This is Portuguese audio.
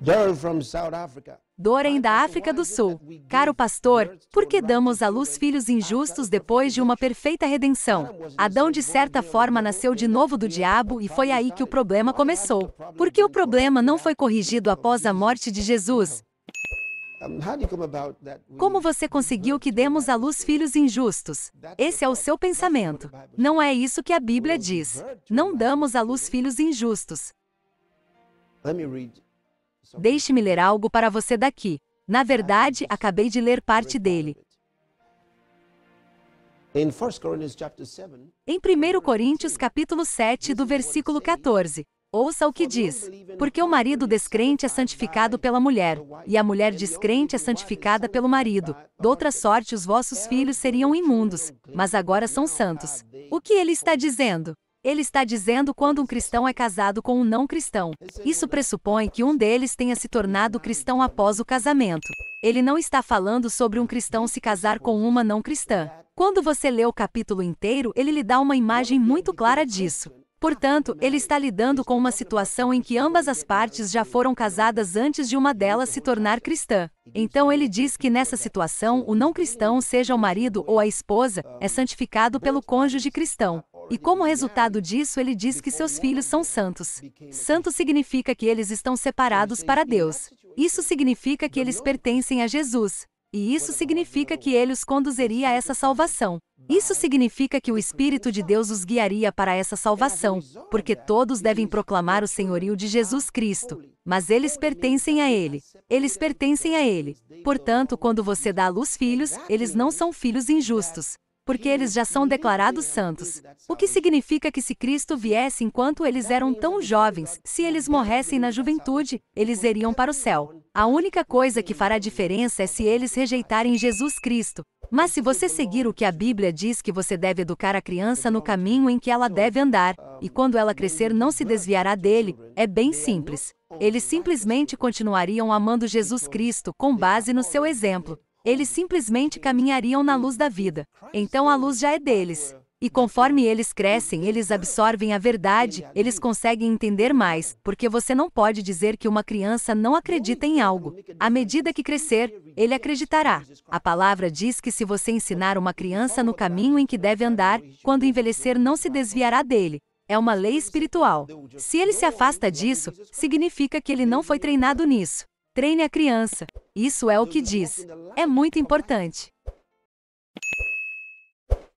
Daryl from South Africa. Doreen, da África do Sul. Caro pastor, por que damos à luz filhos injustos depois de uma perfeita redenção? Adão, de certa forma, nasceu de novo do diabo e foi aí que o problema começou. Por que o problema não foi corrigido após a morte de Jesus? Como você conseguiu que demos à luz filhos injustos? Esse é o seu pensamento. Não é isso que a Bíblia diz. Não damos à luz filhos injustos. Deixe-me ler algo para você daqui. Na verdade, acabei de ler parte dele. Em 1 Coríntios capítulo 7, do versículo 14. Ouça o que diz. Porque o marido descrente é santificado pela mulher, e a mulher descrente é santificada pelo marido. Doutra sorte, os vossos filhos seriam imundos, mas agora são santos. O que ele está dizendo? Ele está dizendo quando um cristão é casado com um não cristão. Isso pressupõe que um deles tenha se tornado cristão após o casamento. Ele não está falando sobre um cristão se casar com uma não cristã. Quando você lê o capítulo inteiro, ele lhe dá uma imagem muito clara disso. Portanto, ele está lidando com uma situação em que ambas as partes já foram casadas antes de uma delas se tornar cristã. Então ele diz que nessa situação, o não cristão, seja o marido ou a esposa, é santificado pelo cônjuge cristão. E como resultado disso, ele diz que seus filhos são santos. Santo significa que eles estão separados para Deus. Isso significa que eles pertencem a Jesus. E isso significa que ele os conduziria a essa salvação. Isso significa que o Espírito de Deus os guiaria para essa salvação, porque todos devem proclamar o senhorio de Jesus Cristo. Mas eles pertencem a Ele. Eles pertencem a Ele. Portanto, quando você dá à luz filhos, eles não são filhos injustos, porque eles já são declarados santos. O que significa que se Cristo viesse enquanto eles eram tão jovens, se eles morressem na juventude, eles iriam para o céu. A única coisa que fará diferença é se eles rejeitarem Jesus Cristo. Mas se você seguir o que a Bíblia diz, que você deve educar a criança no caminho em que ela deve andar, e quando ela crescer não se desviará dele, é bem simples. Eles simplesmente continuariam amando Jesus Cristo com base no seu exemplo. Eles simplesmente caminhariam na luz da vida. Então a luz já é deles. E conforme eles crescem, eles absorvem a verdade, eles conseguem entender mais, porque você não pode dizer que uma criança não acredita em algo. À medida que crescer, ele acreditará. A palavra diz que se você ensinar uma criança no caminho em que deve andar, quando envelhecer não se desviará dele. É uma lei espiritual. Se ele se afasta disso, significa que ele não foi treinado nisso. Treine a criança. Isso é o que diz. É muito importante.